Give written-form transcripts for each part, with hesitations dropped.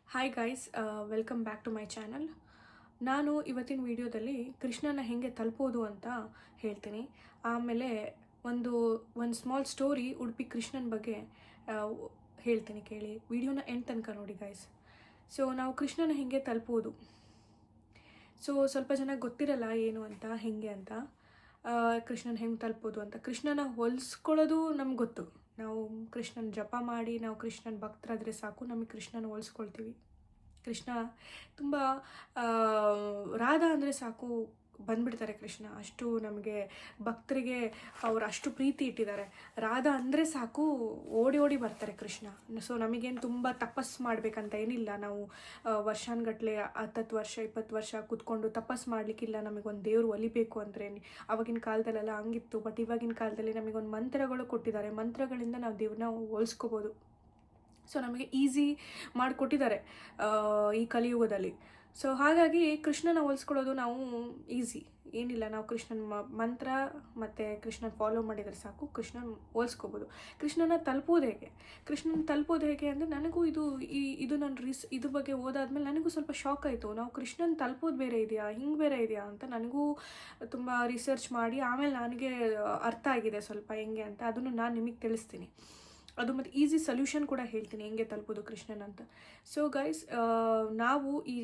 Hi guys, welcome back to my channel. ನಾನು ಇವತ್ತಿನ ವಿಡಿಯೋದಲ್ಲಿ ಕೃಷ್ಣನ ಹೇಗೆ ತಲುಪೋದು ಅಂತ ಹೇಳ್ತೀನಿ. ಆಮೇಲೆ ಒಂದು ಸ್ಮಾಲ್ ಸ್ಟೋರಿ ಉಡುಪಿ ಕೃಷ್ಣನ ಬಗ್ಗೆ ಆ, ಹೇಳ್ತೀನಿ, ಕೇಳಿ. ವಿಡಿಯೋನ ಎಂಡ್ ತನಕ ನೋಡಿ ಗೈಸ್. ಸೊ ನಾವು ಕೃಷ್ಣನ ಹೇಗೆ ತಲುಪೋದು, ಸೊ ಸ್ವಲ್ಪ ಜನ ಗೊತ್ತಿರಲ್ಲ ಏನು ಅಂತ, ಹೇಗೆ ಅಂತ. ಕೃಷ್ಣನ ಹೆಂಗೆ ತಲುಪೋದು ಅಂತ. ಕೃಷ್ಣನ ಹೋಲಿಸ್ಕೊಳ್ಳೋದು ನಮ್ಗೆ ಗೊತ್ತು. ನಾವು ಕೃಷ್ಣನ ಜಪ ಮಾಡಿ ನಾವು ಕೃಷ್ಣನ ಭಕ್ತರಾದರೆ ಸಾಕು, ನಮಗೆ ಕೃಷ್ಣನ ಹೋಲಿಸ್ಕೊಳ್ತೀವಿ. ಕೃಷ್ಣ ತುಂಬ ರಾಧಾ ಅಂದರೆ ಸಾಕು ಬಂದ್ಬಿಡ್ತಾರೆ ಕೃಷ್ಣ. ಅಷ್ಟು ನಮಗೆ ಭಕ್ತರಿಗೆ ಅವ್ರು ಅಷ್ಟು ಪ್ರೀತಿ ಇಟ್ಟಿದ್ದಾರೆ. ರಾಧಾ ಅಂದರೆ ಸಾಕು ಓಡಿ ಓಡಿ ಬರ್ತಾರೆ ಕೃಷ್ಣ. ಸೊ ನಮಗೇನು ತುಂಬ ತಪಸ್ಸು ಮಾಡಬೇಕಂತ ಏನಿಲ್ಲ. ನಾವು ವರ್ಷಾನುಗಟ್ಲೆ 10 ವರ್ಷ 20 ವರ್ಷ ಕೂತ್ಕೊಂಡು ತಪಸ್ಸು ಮಾಡಲಿಕ್ಕಿಲ್ಲ. ನಮಗೊಂದು ದೇವರು ಒಲಿಬೇಕು ಅಂದರೆ. ಆವಾಗಿನ ಕಾಲದಲ್ಲೆಲ್ಲ ಹಂಗಿತ್ತು. ಬಟ್ ಇವಾಗಿನ ಕಾಲದಲ್ಲಿ ನಮಗೊಂದು ಮಂತ್ರಗಳು ಕೊಟ್ಟಿದ್ದಾರೆ. ಮಂತ್ರಗಳಿಂದ ನಾವು ದೇವ್ರನ್ನ ಹೋಲಿಸ್ಕೋಬೋದು. ಸೊ ನಮಗೆ ಈಸಿ ಮಾಡಿಕೊಟ್ಟಿದ್ದಾರೆ ಈ ಕಲಿಯುಗದಲ್ಲಿ. ಸೊ ಹಾಗಾಗಿ ಕೃಷ್ಣನ ಹೋಲಿಸ್ಕೊಳ್ಳೋದು ನಾವು ಈಸಿ ಏನಿಲ್ಲ. ನಾವು ಕೃಷ್ಣನ ಮಂತ್ರ ಮತ್ತು ಕೃಷ್ಣನ ಫಾಲೋ ಮಾಡಿದರೆ ಸಾಕು, ಕೃಷ್ಣನ ಹೋಲಿಸ್ಕೋಬೋದು. ಕೃಷ್ಣನ ತಲುಪೋದು ಹೇಗೆ ಅಂದರೆ, ನನಗೂ ಇದು ನನ್ನ ಇದ್ರ ಬಗ್ಗೆ ಓದಾದ್ಮೇಲೆ ನನಗೂ ಸ್ವಲ್ಪ ಶಾಕ್ ಆಯಿತು. ನಾವು ಕೃಷ್ಣನ ತಲುಪೋದು ಬೇರೆ ಇದೆಯಾ, ಹಿಂಗೆ ಬೇರೆ ಇದೆಯಾ ಅಂತ ನನಗೂ ತುಂಬ ರಿಸರ್ಚ್ ಮಾಡಿ ಆಮೇಲೆ ನನಗೆ ಅರ್ಥ ಆಗಿದೆ ಸ್ವಲ್ಪ ಹೆಂಗೆ ಅಂತ. ಅದನ್ನು ನಾನು ನಿಮಗೆ ತಿಳಿಸ್ತೀನಿ. ಅದು ಮತ್ತು ಈಸಿ ಸೊಲ್ಯೂಷನ್ ಕೂಡ ಹೇಳ್ತೀನಿ ಹೆಂಗೆ ತಲುಪೋದು ಕೃಷ್ಣನ ಅಂತ. ಸೊ ಗೈಸ್, ನಾವು ಈ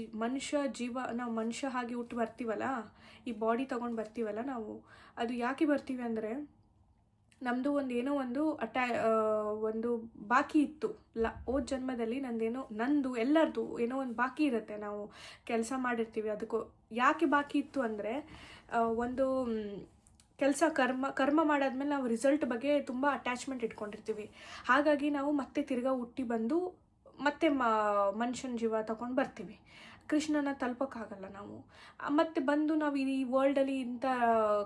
ನಾವು ಮನುಷ್ಯ ಹಾಗೆ ಹುಟ್ಟು ಬರ್ತೀವಲ್ಲ, ಈ ಬಾಡಿ ತೊಗೊಂಡು ಬರ್ತೀವಲ್ಲ ನಾವು, ಅದು ಯಾಕೆ ಬರ್ತೀವಿ ಅಂದರೆ, ನಮ್ಮದು ಒಂದು ಬಾಕಿ ಇತ್ತು. ಹೋದ ಜನ್ಮದಲ್ಲಿ ನಂದು ಎಲ್ಲರದು ಏನೋ ಒಂದು ಬಾಕಿ ಇರುತ್ತೆ. ನಾವು ಕೆಲಸ ಮಾಡಿರ್ತೀವಿ. ಅದಕ್ಕೂ ಯಾಕೆ ಬಾಕಿ ಇತ್ತು ಅಂದರೆ, ಒಂದು ಕೆಲಸ ಕರ್ಮ ಮಾಡಾದ್ಮೇಲೆ ನಾವು ರಿಸಲ್ಟ್ ಬಗ್ಗೆ ತುಂಬ ಅಟ್ಯಾಚ್ಮೆಂಟ್ ಇಟ್ಕೊಂಡಿರ್ತೀವಿ. ಹಾಗಾಗಿ ನಾವು ಮತ್ತೆ ತಿರ್ಗಾ ಹುಟ್ಟಿ ಬಂದು ಮತ್ತೆ ಮನುಷ್ಯನ ಜೀವ ತಗೊಂಡು ಬರ್ತೀವಿ. ಕೃಷ್ಣನ ತಲುಪೋಕ್ಕಾಗಲ್ಲ ನಾವು. ಮತ್ತೆ ಬಂದು ನಾವು ಈ ವರ್ಲ್ಡಲ್ಲಿ, ಇಂಥ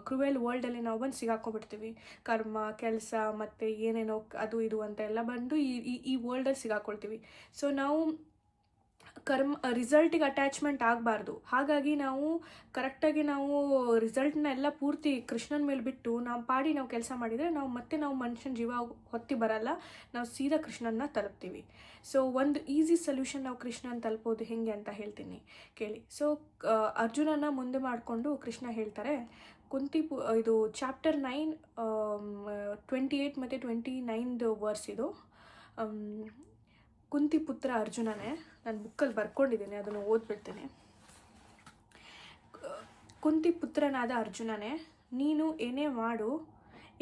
ಕ್ರುವೆಲ್ ವರ್ಲ್ಡಲ್ಲಿ ನಾವು ಬಂದು ಸಿಗಾಕೊಬಿಡ್ತೀವಿ. ಕರ್ಮ, ಕೆಲಸ ಮತ್ತು ಏನೇನೋ ಅದು ಇದು ಅಂತ ಎಲ್ಲ ಬಂದು ಈ ವರ್ಲ್ಡಲ್ಲಿ ಸಿಗಾಕೊಳ್ತೀವಿ. ಸೊ ನಾವು ರಿಸಲ್ಟಿಗೆ ಅಟ್ಯಾಚ್ಮೆಂಟ್ ಆಗಬಾರ್ದು. ಹಾಗಾಗಿ ನಾವು ಕರೆಕ್ಟಾಗಿ ರಿಸಲ್ಟ್ನ ಎಲ್ಲ ಪೂರ್ತಿ ಕೃಷ್ಣನ ಮೇಲೆ ಬಿಟ್ಟು ನಾವು ಕೆಲಸ ಮಾಡಿದರೆ ನಾವು ಮನುಷ್ಯನ ಜೀವ ಹೊತ್ತಿ ಬರಲ್ಲ. ನಾವು ಸೀದಾ ಕೃಷ್ಣನ ತಲುಪ್ತೀವಿ. ಸೊ ಒಂದು ಈಸಿ ಸೊಲ್ಯೂಷನ್ ನಾವು ಕೃಷ್ಣನ ತಲುಪೋದು ಹೇಗೆ ಅಂತ ಹೇಳ್ತೀನಿ, ಕೇಳಿ. ಸೊ ಅರ್ಜುನನ ಮುಂದೆ ಮಾಡಿಕೊಂಡು ಕೃಷ್ಣ ಹೇಳ್ತಾರೆ, ಇದು ಚಾಪ್ಟರ್ 9 28 ಮತ್ತು 29 ವರ್ಸ್ ಇದು. ಕುಂತಿ ಪುತ್ರ ಅರ್ಜುನನೇ. ನಾನು ಬುಕ್ಕಲ್ಲಿ ಬರ್ಕೊಂಡಿದ್ದೀನಿ, ಅದನ್ನು ಓದ್ಬಿಡ್ತೇನೆ. ಕುಂತಿ ಪುತ್ರನಾದ ಅರ್ಜುನನೇ, ನೀನು ಏನೇ ಮಾಡು,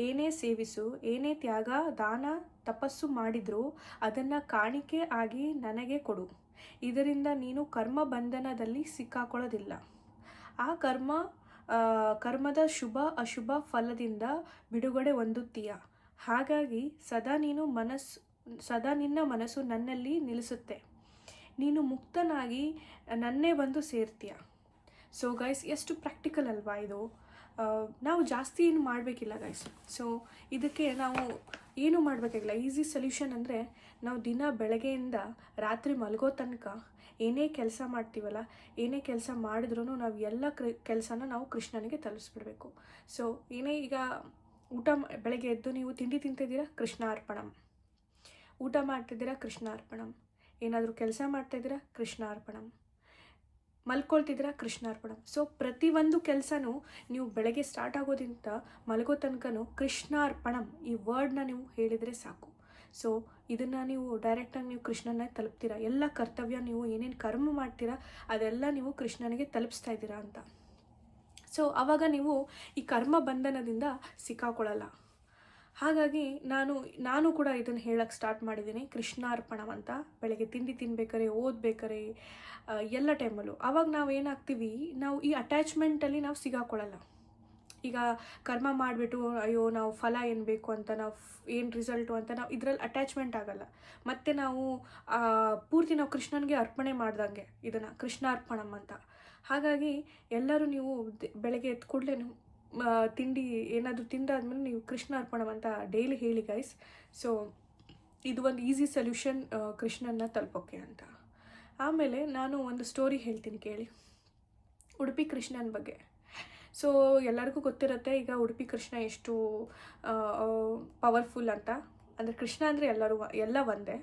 ಏನೇ ಸೇವಿಸು, ಏನೇ ತ್ಯಾಗ, ದಾನ, ತಪಸ್ಸು ಮಾಡಿದರೂ ಅದನ್ನು ಕಾಣಿಕೆ ಆಗಿ ನನಗೆ ಕೊಡು. ಇದರಿಂದ ನೀನು ಕರ್ಮ ಬಂಧನದಲ್ಲಿ ಸಿಕ್ಕಾಕೊಳ್ಳೋದಿಲ್ಲ. ಆ ಕರ್ಮದ ಶುಭ ಅಶುಭ ಫಲದಿಂದ ಬಿಡುಗಡೆ ಹೊಂದುತ್ತೀಯ. ಹಾಗಾಗಿ ಸದಾ ನಿನ್ನ ಮನಸ್ಸು ನನ್ನಲ್ಲಿ ನಿಲ್ಲಿಸುತ್ತೆ. ನೀನು ಮುಕ್ತನಾಗಿ ನನ್ನೇ ಬಂದು ಸೇರ್ತೀಯ. ಸೊ ಗೈಸ್, ಎಷ್ಟು ಪ್ರಾಕ್ಟಿಕಲ್ ಅಲ್ವಾ ಇದು. ನಾವು ಜಾಸ್ತಿ ಏನು ಮಾಡಬೇಕಿಲ್ಲ ಗೈಸ್. ಸೊ ಇದಕ್ಕೆ ನಾವು ಏನು ಮಾಡಬೇಕಾಗಿಲ್ಲ. ಈಸಿ ಸೊಲ್ಯೂಷನ್ ಅಂದರೆ, ನಾವು ದಿನ ಬೆಳಗ್ಗೆಯಿಂದ ರಾತ್ರಿ ಮಲಗೋ ತನಕ ಏನೇ ಕೆಲಸ ಮಾಡ್ತೀವಲ್ಲ, ಏನೇ ಕೆಲಸ ಮಾಡಿದ್ರೂ ನಾವು ಎಲ್ಲ ಕೆಲಸನ ನಾವು ಕೃಷ್ಣನಿಗೆ ತಲುಪಿಸ್ಬಿಡ್ಬೇಕು. ಸೊ ಏನೇ ಈಗ ಬೆಳಗ್ಗೆ ಎದ್ದು ನೀವು ತಿಂಡಿ ತಿಂತಿದ್ದೀರಾ, ಕೃಷ್ಣ ಅರ್ಪಣಂ. ಊಟ ಮಾಡ್ತಿದ್ದೀರಾ, ಕೃಷ್ಣ ಅರ್ಪಣಂ. ಏನಾದರೂ ಕೆಲಸ ಮಾಡ್ತಾಯಿದ್ದೀರಾ, ಕೃಷ್ಣ ಅರ್ಪಣಂ. ಮಲ್ಕೊಳ್ತಿದ್ದೀರಾ, ಕೃಷ್ಣ ಅರ್ಪಣಂ. ಸೊ ಪ್ರತಿಯೊಂದು ಕೆಲಸನೂ ನೀವು ಬೆಳಗ್ಗೆ ಸ್ಟಾರ್ಟ್ ಆಗೋದ್ರಿಂದ ಮಲಗೋ ತನಕನೂ ಕೃಷ್ಣ ಅರ್ಪಣಂ ಈ ವರ್ಡ್ನ ನೀವು ಹೇಳಿದರೆ ಸಾಕು. ಸೊ ಇದನ್ನು ನೀವು ಡೈರೆಕ್ಟಾಗಿ ನೀವು ಕೃಷ್ಣನ ತಲುಪ್ತೀರಾ. ಎಲ್ಲ ಕರ್ತವ್ಯ, ನೀವು ಏನೇನು ಕರ್ಮ ಮಾಡ್ತೀರಾ ಅದೆಲ್ಲ ನೀವು ಕೃಷ್ಣನಿಗೆ ತಲುಪಿಸ್ತಾ ಇದ್ದೀರಾ ಅಂತ. ಸೊ ಆವಾಗ ನೀವು ಈ ಕರ್ಮ ಬಂಧನದಿಂದ ಸಿಕ್ಕಾಕೊಳ್ಳಲ್ಲ. ಹಾಗಾಗಿ ನಾನು ಕೂಡ ಇದನ್ನು ಹೇಳಕ್ಕೆ ಸ್ಟಾರ್ಟ್ ಮಾಡಿದ್ದೀನಿ, ಕೃಷ್ಣಾರ್ಪಣಂ ಅಂತ. ಬೆಳಗ್ಗೆ ತಿಂಡಿ ತಿನ್ಬೇಕಾರೆ, ಓದ್ಬೇಕಾರೆ, ಎಲ್ಲ ಟೈಮಲ್ಲೂ. ಆವಾಗ ನಾವು ಏನಾಗ್ತೀವಿ, ನಾವು ಈ ಅಟ್ಯಾಚ್ಮೆಂಟಲ್ಲಿ ನಾವು ಸಿಗಾಕೊಳ್ಳಲ್ಲ. ಈಗ ಕರ್ಮ ಮಾಡಿಬಿಟ್ಟು ಅಯ್ಯೋ ನಾವು ಫಲ ಏನು ಬೇಕು ಅಂತ, ನಾವು ಏನು ರಿಸಲ್ಟು ಅಂತ ನಾವು ಇದರಲ್ಲಿ ಅಟ್ಯಾಚ್ಮೆಂಟ್ ಆಗಲ್ಲ. ಮತ್ತು ನಾವು ಪೂರ್ತಿ ನಾವು ಕೃಷ್ಣನಿಗೆ ಅರ್ಪಣೆ ಮಾಡ್ದಂಗೆ ಇದನ್ನು ಕೃಷ್ಣಾರ್ಪಣಂ ಅಂತ. ಹಾಗಾಗಿ ಎಲ್ಲರೂ ನೀವು ಬೆಳಗ್ಗೆ ಎದ್ದ ಕೂಡಲೇ ತಿಂಡಿ ಏನಾದರೂ ತಿಂದಾದ್ಮೇಲೆ ನೀವು ಕೃಷ್ಣ ಅರ್ಪಣಂ ಅಂತ ಡೈಲಿ ಹೇಳಿ ಗೈಸ್. ಸೊ ಇದು ಒಂದು ಈಸಿ ಸೊಲ್ಯೂಷನ್ ಕೃಷ್ಣನ ತಲುಪೋಕ್ಕೆ ಅಂತ. ಆಮೇಲೆ ನಾನು ಒಂದು ಸ್ಟೋರಿ ಹೇಳ್ತೀನಿ, ಕೇಳಿ. ಉಡುಪಿ ಕೃಷ್ಣನ ಬಗ್ಗೆ. ಸೊ ಎಲ್ಲರಿಗೂ ಗೊತ್ತಿರುತ್ತೆ ಈಗ ಉಡುಪಿ ಕೃಷ್ಣ ಎಷ್ಟು ಪವರ್ಫುಲ್ ಅಂತ. ಅಂದರೆ ಕೃಷ್ಣ ಅಂದರೆ ಎಲ್ಲ ಒಂದೇ.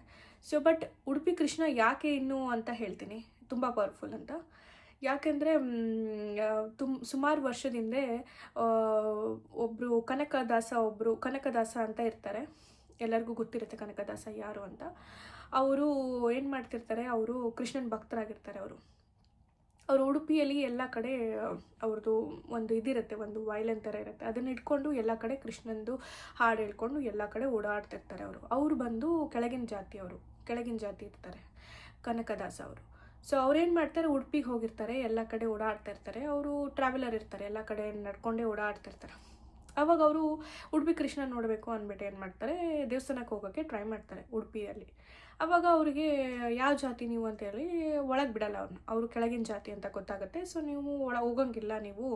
ಸೊ ಬಟ್ ಉಡುಪಿ ಕೃಷ್ಣ ಯಾಕೆ ಇನ್ನೂ ಅಂತ ಹೇಳ್ತೀನಿ, ತುಂಬ ಪವರ್ಫುಲ್ ಅಂತ. ಯಾಕೆಂದರೆ ಸುಮಾರು ವರ್ಷದಿಂದ ಒಬ್ಬರು ಕನಕದಾಸ ಅಂತ ಇರ್ತಾರೆ. ಎಲ್ಲರಿಗೂ ಗೊತ್ತಿರುತ್ತೆ ಕನಕದಾಸ ಯಾರು ಅಂತ. ಅವರು ಏನು ಮಾಡ್ತಿರ್ತಾರೆ, ಅವರು ಕೃಷ್ಣನ ಭಕ್ತರಾಗಿರ್ತಾರೆ. ಅವರು ಉಡುಪಿಯಲ್ಲಿ ಎಲ್ಲ ಕಡೆ ಅವ್ರದ್ದು ಒಂದು ಇದಿರುತ್ತೆ, ಒಂದು ವಯಲಿನ್ ಥರ ಇರುತ್ತೆ, ಅದನ್ನ ಇಟ್ಕೊಂಡು ಎಲ್ಲ ಕಡೆ ಕೃಷ್ಣಂದು ಹಾಡು ಹೇಳ್ಕೊಂಡು ಎಲ್ಲ ಕಡೆ ಓಡಾಡ್ತಿರ್ತಾರೆ. ಅವರು ಬಂದು ಕೆಳಗಿನ ಜಾತಿ ಇರ್ತಾರೆ, ಕನಕದಾಸ ಅವರು. ಸೊ ಅವ್ರೇನು ಮಾಡ್ತಾರೆ, ಉಡುಪಿಗೆ ಹೋಗಿರ್ತಾರೆ, ಎಲ್ಲ ಕಡೆ ಓಡಾಡ್ತಾ ಇರ್ತಾರೆ. ಅವರು ಟ್ರಾವೆಲರ್ ಇರ್ತಾರೆ, ಎಲ್ಲ ಕಡೆ ನಡ್ಕೊಂಡೇ ಓಡಾಡ್ತಿರ್ತಾರೆ. ಆವಾಗ ಅವರು ಉಡುಪಿ ಕೃಷ್ಣ ನೋಡಬೇಕು ಅಂದ್ಬಿಟ್ಟು ಏನು ಮಾಡ್ತಾರೆ, ದೇವಸ್ಥಾನಕ್ಕೆ ಹೋಗೋಕ್ಕೆ ಟ್ರೈ ಮಾಡ್ತಾರೆ ಉಡುಪಿಯಲ್ಲಿ. ಆವಾಗ ಅವರಿಗೆ ಯಾವ ಜಾತಿ ನೀವು ಅಂತೇಳಿ ಒಳಗೆ ಬಿಡಲ್ಲ ಅವ್ರನ್ನ, ಅವರು ಕೆಳಗಿನ ಜಾತಿ ಅಂತ ಗೊತ್ತಾಗುತ್ತೆ. ಸೊ ನೀವು ಹೋಗಂಗಿಲ್ಲ ನೀವು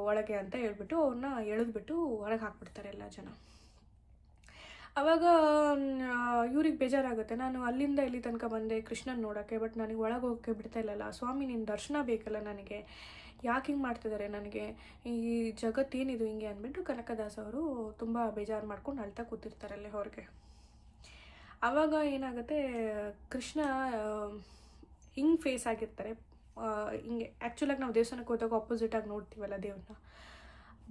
ಒಳಗೆ ಅಂತ ಹೇಳ್ಬಿಟ್ಟು ಅವ್ರನ್ನ ಎಳೆದ್ಬಿಟ್ಟು ಹೊರಗೆ ಹಾಕ್ಬಿಡ್ತಾರೆ ಎಲ್ಲ ಜನ. ಆವಾಗ ಇವ್ರಿಗೆ ಬೇಜಾರಾಗುತ್ತೆ, ನಾನು ಅಲ್ಲಿಂದ ಇಲ್ಲಿ ತನಕ ಬಂದೆ ಕೃಷ್ಣನ ನೋಡೋಕ್ಕೆ, ಬಟ್ ನನಗೆ ಒಳಗೆ ಹೋಗೋಕ್ಕೆ ಬಿಡ್ತಾ ಇಲ್ಲಲ್ಲ, ಸ್ವಾಮಿ ನಿನ್ನ ದರ್ಶನ ಬೇಕಲ್ಲ ನನಗೆ, ಯಾಕೆ ಹಿಂಗೆ ಮಾಡ್ತಿದ್ದಾರೆ, ನನಗೆ ಈ ಜಗತ್ತೇನಿದು ಹಿಂಗೆ ಅಂದ್ಬಿಟ್ಟು ಕನಕದಾಸ ಅವರು ತುಂಬ ಬೇಜಾರು ಮಾಡ್ಕೊಂಡು ಅಳ್ತಾ ಕೂತಿರ್ತಾರೆ ಅಲ್ಲೇ ಹೊರಗೆ. ಆವಾಗ ಏನಾಗುತ್ತೆ, ಕೃಷ್ಣ ಹಿಂಗೆ ಫೇಸ್ ಆಗಿರ್ತಾರೆ, ಹಿಂಗೆ ಆ್ಯಕ್ಚುಲಾಗಿ ನಾವು ದೇವಸ್ಥಾನಕ್ಕೆ ಹೋದಾಗ ಆಪೋಸಿಟಾಗಿ ನೋಡ್ತೀವಲ್ಲ ದೇವ್ರನ್ನ,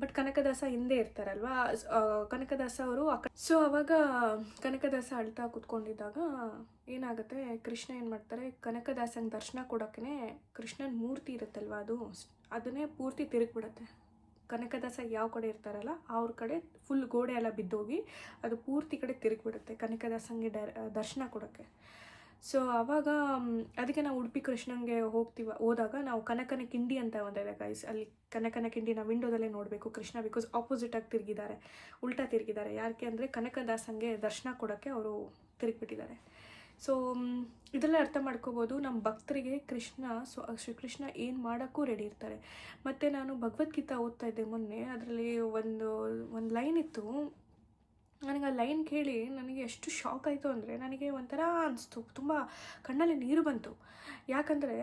ಬಟ್ ಕನಕದಾಸ ಹಿಂದೆ ಇರ್ತಾರಲ್ವಾ, ಕನಕದಾಸ ಅವರು ಸೊ ಅವಾಗ ಕನಕದಾಸ ಅಳ್ತಾ ಕೂತ್ಕೊಂಡಿದ್ದಾಗ ಏನಾಗುತ್ತೆ, ಕೃಷ್ಣ ಏನು ಮಾಡ್ತಾರೆ, ಕನಕದಾಸಂಗೆ ದರ್ಶನ ಕೊಡೋಕ್ಕೆ ಕೃಷ್ಣನ ಮೂರ್ತಿ ಇರುತ್ತಲ್ವ ಅದನ್ನೇ ಪೂರ್ತಿ ತಿರುಗಿಬಿಡುತ್ತೆ. ಕನಕದಾಸ ಯಾವ ಕಡೆ ಇರ್ತಾರಲ್ಲ ಅವ್ರ ಕಡೆ ಫುಲ್ ಗೋಡೆ ಎಲ್ಲ ಬಿದ್ದೋಗಿ ಅದು ಪೂರ್ತಿ ಕಡೆ ತಿರುಗಿಬಿಡುತ್ತೆ ಕನಕದಾಸಂಗೆ ದರ್ಶನ ಕೊಡೋಕ್ಕೆ. ಸೊ ಆವಾಗ ಅದಕ್ಕೆ ನಾವು ಉಡುಪಿ ಕೃಷ್ಣಂಗೆ ಹೋದಾಗ ನಾವು ಕನಕನ ಕಿಂಡಿ ಅಂತ ಒಂದಿದೆ ಗೈಸ್, ಅಲ್ಲಿ ಕನಕನ ಕಿಂಡಿ ನಾವು ವಿಂಡೋದಲ್ಲೇ ನೋಡಬೇಕು ಕೃಷ್ಣ, ಬಿಕಾಸ್ ಆಪೋಸಿಟಾಗಿ ತಿರುಗಿದ್ದಾರೆ, ಉಲ್ಟಾ ತಿರುಗಿದ್ದಾರೆ. ಯಾಕೆ ಅಂದರೆ ಕನಕದಾಸಂಗೆ ದರ್ಶನ ಕೊಡೋಕ್ಕೆ ಅವರು ತಿರುಗಿಬಿಟ್ಟಿದ್ದಾರೆ. ಸೊ ಇದೆಲ್ಲ ಅರ್ಥ ಮಾಡ್ಕೋಬೋದು, ನಮ್ಮ ಭಕ್ತರಿಗೆ ಶ್ರೀಕೃಷ್ಣ ಏನು ಮಾಡೋಕ್ಕೂ ರೆಡಿ ಇರ್ತಾರೆ. ಮತ್ತು ನಾನು ಭಗವದ್ಗೀತಾ ಓದ್ತಾ ಇದ್ದೆ ಮೊನ್ನೆ, ಅದರಲ್ಲಿ ಒಂದು ಲೈನ್ ಇತ್ತು, ನನಗೆ ಆ ಲೈನ್ ಕೇಳಿ ನನಗೆ ಎಷ್ಟು ಶಾಕ್ ಆಯಿತು ಅಂದರೆ ನನಗೆ ಒಂಥರ ಅನಿಸ್ತು, ತುಂಬ ಕಣ್ಣಲ್ಲಿ ನೀರು ಬಂತು. ಯಾಕಂದರೆ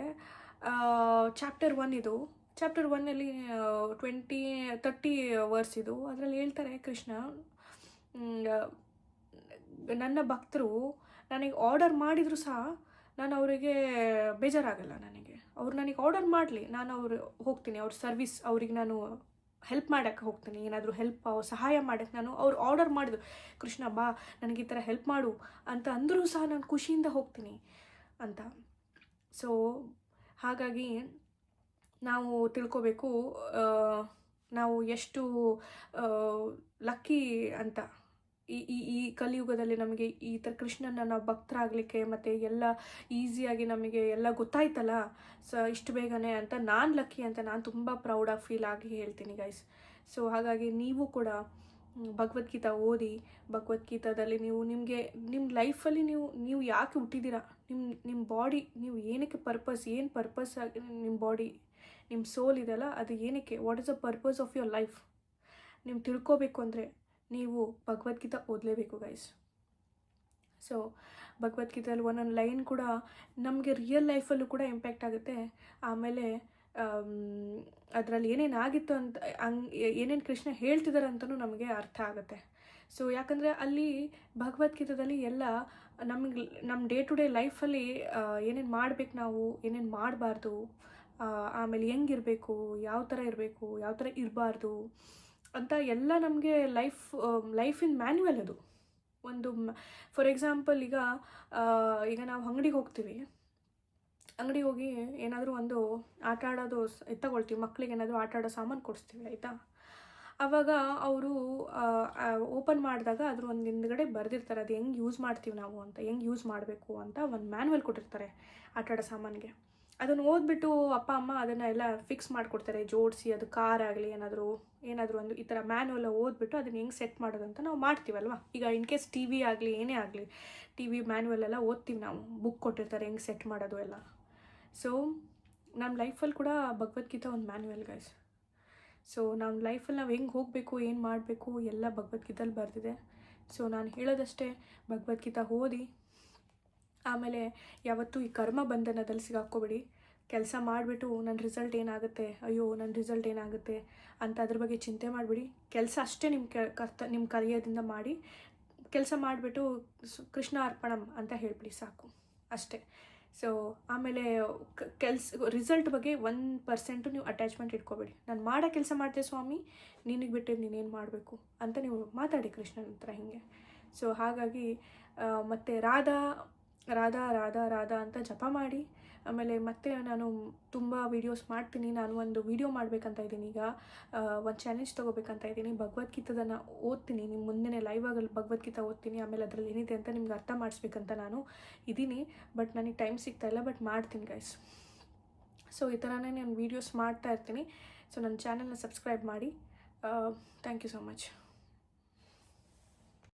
ಚಾಪ್ಟರ್ 1 20-30 ವರ್ಸ್ ಇದು. ಅದರಲ್ಲಿ ಹೇಳ್ತಾರೆ ಕೃಷ್ಣ, ನನ್ನ ಭಕ್ತರು ನನಗೆ ಆರ್ಡರ್ ಮಾಡಿದರೂ ಸಹ ನಾನು ಅವರಿಗೆ ಬೇಜಾರಾಗಲ್ಲ, ಅವ್ರು ನನಗೆ ಆರ್ಡರ್ ಮಾಡಲಿ, ನಾನು ಹೋಗ್ತೀನಿ ಅವ್ರ ಸರ್ವಿಸ್, ಅವ್ರಿಗೆ ನಾನು ಹೆಲ್ಪ್ ಮಾಡೋಕ್ಕೆ ಹೋಗ್ತೀನಿ, ಏನಾದರೂ ಸಹಾಯ ಮಾಡೋಕ್ಕೆ ನಾನು ಅವ್ರು ಆರ್ಡರ್ ಮಾಡಿದ್ರು, ಕೃಷ್ಣ ಬಾ ನನಗೆ ಈ ಥರ ಹೆಲ್ಪ್ ಮಾಡು ಅಂತ ಅಂದರೂ ಸಹ ನಾನು ಖುಷಿಯಿಂದ ಹೋಗ್ತೀನಿ ಅಂತ. ಸೊ ಹಾಗಾಗಿ ನಾವು ತಿಳ್ಕೊಬೇಕು ನಾವು ಎಷ್ಟು ಲಕ್ಕಿ ಅಂತ. ಈ ಕಲಿಯುಗದಲ್ಲಿ ನಮಗೆ ಈ ಥರ ಕೃಷ್ಣನ ನಾವು ಭಕ್ತರಾಗಲಿಕ್ಕೆ ಮತ್ತು ಎಲ್ಲ ಈಸಿಯಾಗಿ ನಮಗೆ ಎಲ್ಲ ಗೊತ್ತಾಯ್ತಲ್ಲ ಇಷ್ಟು ಬೇಗನೆ ಅಂತ, ನಾನು ಲಕ್ಕಿ ಅಂತ ನಾನು ತುಂಬ ಪ್ರೌಡಾಗಿ ಫೀಲ್ ಆಗಿ ಹೇಳ್ತೀನಿ ಗೈಸ್. ಸೊ ಹಾಗಾಗಿ ನೀವು ಕೂಡ ಭಗವದ್ಗೀತಾ ಓದಿ, ಭಗವದ್ಗೀತಾದಲ್ಲಿ ನಿಮ್ಮ ಲೈಫಲ್ಲಿ ನೀವು ಯಾಕೆ ಹುಟ್ಟಿದ್ದೀರಾ, ನಿಮ್ಮ ಬಾಡಿ ನೀವು ಏನಕ್ಕೆ ಏನು ಪರ್ಪಸ್ ಆಗಿ ನಿಮ್ಮ ಬಾಡಿ, ನಿಮ್ಮ ಸೋಲ್ ಇದೆಲ್ಲ ಅದು ಏನಕ್ಕೆ, what is the purpose of your life ನೀವು ತಿಳ್ಕೊಬೇಕು ಅಂದರೆ ನೀವು ಭಗವದ್ಗೀತಾ ಓದಲೇಬೇಕು ಗೈಸ್. ಸೊ ಭಗವದ್ಗೀತೆಯಲ್ಲಿ ಒಂದೊಂದು ಲೈನ್ ಕೂಡ ನಮಗೆ ರಿಯಲ್ ಲೈಫಲ್ಲೂ ಕೂಡ ಇಂಪ್ಯಾಕ್ಟ್ ಆಗುತ್ತೆ. ಆಮೇಲೆ ಅದರಲ್ಲಿ ಏನೇನಾಗಿತ್ತು ಅಂತ ಏನೇನು ಕೃಷ್ಣ ಹೇಳ್ತಿದ್ದಾರೆ ಅಂತಲೂ ನಮಗೆ ಅರ್ಥ ಆಗುತ್ತೆ. ಸೊ ಯಾಕಂದರೆ ಅಲ್ಲಿ ಭಗವದ್ಗೀತಾದಲ್ಲಿ ಎಲ್ಲ ನಮ್ಮ ಡೇ ಟು ಡೇ ಲೈಫಲ್ಲಿ ಏನೇನು ಮಾಡಬೇಕು, ನಾವು ಏನೇನು ಮಾಡಬಾರ್ದು, ಆಮೇಲೆ ಹೆಂಗಿರಬೇಕು, ಯಾವ ಥರ ಇರಬೇಕು, ಯಾವ ಥರ ಇರಬಾರ್ದು ಅಂತ ಎಲ್ಲ ನಮಗೆ ಲೈಫಿನ ಮ್ಯಾನ್ಯುವಲ್ ಅದು. ಒಂದು ಫಾರ್ ಎಕ್ಸಾಂಪಲ್ ಈಗ ನಾವು ಅಂಗಡಿಗೆ ಹೋಗ್ತೀವಿ, ಅಂಗಡಿಗೆ ಹೋಗಿ ಏನಾದರೂ ಒಂದು ಆಟ ಆಡೋದು ತಗೊಳ್ತೀವಿ, ಮಕ್ಕಳಿಗೆ ಏನಾದರೂ ಆಟ ಆಡೋ ಸಾಮಾನು ಕೊಡಿಸ್ತೀವಿ ಆಯಿತಾ. ಆವಾಗ ಅವರು ಓಪನ್ ಮಾಡಿದಾಗ ಅದ್ರ ಒಂದು ಹಿಂದ್ಗಡೆ ಬರೆದಿರ್ತಾರೆ ಅದು ಹೆಂಗೆ ಯೂಸ್ ಮಾಡ್ತೀವಿ ನಾವು ಅಂತ, ಹೆಂಗೆ ಯೂಸ್ ಮಾಡಬೇಕು ಅಂತ ಒಂದು ಮ್ಯಾನ್ಯುವಲ್ ಕೊಟ್ಟಿರ್ತಾರೆ ಆಟ ಆಡೋ ಸಾಮಾನಿಗೆ. ಅದನ್ನು ಓದ್ಬಿಟ್ಟು ಅಪ್ಪ ಅಮ್ಮ ಅದನ್ನು ಎಲ್ಲ ಫಿಕ್ಸ್ ಮಾಡಿಕೊಡ್ತಾರೆ, ಜೋಡಿಸಿ, ಅದು ಕಾರ್ ಆಗಲಿ ಏನಾದರೂ ಒಂದು ಈ ಥರ ಮ್ಯಾನ್ಯುವಲ್ ಓದ್ಬಿಟ್ಟು ಅದನ್ನು ಹೆಂಗೆ ಸೆಟ್ ಮಾಡೋದಂತ ನಾವು ಮಾಡ್ತೀವಲ್ವ. ಈಗ ಇನ್ ಕೇಸ್ ಟಿ ವಿ ಆಗಲಿ ಏನೇ ಆಗಲಿ, ಟಿ ವಿ ಮ್ಯಾನ್ಯುವಲ್ ಎಲ್ಲ ಓದ್ತೀವಿ ನಾವು, ಬುಕ್ ಕೊಟ್ಟಿರ್ತಾರೆ ಹೆಂಗೆ ಸೆಟ್ ಮಾಡೋದು ಎಲ್ಲ. ಸೊ ನಮ್ಮ ಲೈಫಲ್ಲಿ ಕೂಡ ಭಗವದ್ಗೀತಾ ಒಂದು ಮ್ಯಾನ್ಯುವಲ್ ಗೈಸ್. ಸೊ ನಮ್ಮ ಲೈಫಲ್ಲಿ ನಾವು ಹೆಂಗೆ ಹೋಗಬೇಕು, ಏನು ಮಾಡಬೇಕು ಎಲ್ಲ ಭಗವದ್ಗೀತೆಯಲ್ಲಿ ಬರೆದಿದೆ. ಸೊ ನಾನು ಹೇಳೋದಷ್ಟೇ, ಭಗವದ್ಗೀತಾ ಓದಿ, ಆಮೇಲೆ ಯಾವತ್ತೂ ಈ ಕರ್ಮ ಬಂಧನದಲ್ಲಿ ಸಿಗಾಕ್ಕೋಬೇಡಿ. ಕೆಲಸ ಮಾಡಿಬಿಟ್ಟು ನನ್ನ ರಿಸಲ್ಟ್ ಏನಾಗುತ್ತೆ ಅಂತ ಅದ್ರ ಬಗ್ಗೆ ಚಿಂತೆ ಮಾಡಿಬಿಡಿ. ಕೆಲಸ ಅಷ್ಟೇ ನಿಮ್ಮ ಕೈಯಿಂದ ಮಾಡಿ, ಕೆಲಸ ಮಾಡಿಬಿಟ್ಟು ಕೃಷ್ಣ ಅರ್ಪಣಂ ಅಂತ ಹೇಳಿಬಿಡಿ ಸಾಕು ಅಷ್ಟೇ. ಸೊ ಆಮೇಲೆ ರಿಸಲ್ಟ್ ಬಗ್ಗೆ 1% ನೀವು ಅಟ್ಯಾಚ್ಮೆಂಟ್ ಇಟ್ಕೋಬೇಡಿ. ನಾನು ಮಾಡೋ ಕೆಲಸ ಮಾಡ್ತೆ ಸ್ವಾಮಿ, ನಿನಗೆ ಬಿಟ್ಟಿದ್ದು ನೀನೇನು ಮಾಡಬೇಕು ಅಂತ ನೀವು ಮಾತಾಡಿ ಕೃಷ್ಣನ ಹತ್ರ ಹೀಗೆ. ಸೊ ಹಾಗಾಗಿ ಮತ್ತು ರಾಧಾ ರಾಧಾ ರಾಧಾ ರಾಧಾ ಅಂತ ಜಪ ಮಾಡಿ. ಆಮೇಲೆ ಮತ್ತೆ ನಾನು ತುಂಬ ವೀಡಿಯೋಸ್ ಮಾಡ್ತೀನಿ. ನಾನು ಒಂದು ವೀಡಿಯೋ ಮಾಡಬೇಕಂತ ಇದ್ದೀನಿ ಈಗ, ಒಂದು ಚಾಲೆಂಜ್ ತೊಗೋಬೇಕಂತ ಇದ್ದೀನಿ. ಭಗವದ್ಗೀತದನ್ನು ಓದ್ತೀನಿ, ನಿಮ್ಮ ಮುಂದೆ ಲೈವಾಗಲ್ಲಿ ಭಗವದ್ಗೀತೆ ಓದ್ತೀನಿ. ಆಮೇಲೆ ಅದರಲ್ಲಿ ಏನಿದೆ ಅಂತ ನಿಮ್ಗೆ ಅರ್ಥ ಮಾಡಿಸ್ಬೇಕಂತ ನಾನು ಇದ್ದೀನಿ. ಬಟ್ ನನಗೆ ಟೈಮ್ ಸಿಗ್ತಾಯಿಲ್ಲ, ಬಟ್ ಮಾಡ್ತೀನಿ ಗೈಸ್. ಸೊ ಈ ಥರನೇ ನಾನು ವೀಡಿಯೋಸ್ ಮಾಡ್ತಾ ಇರ್ತೀನಿ. ಸೊ ನನ್ನ ಚಾನಲ್ನ ಸಬ್ಸ್ಕ್ರೈಬ್ ಮಾಡಿ. Thank you so much.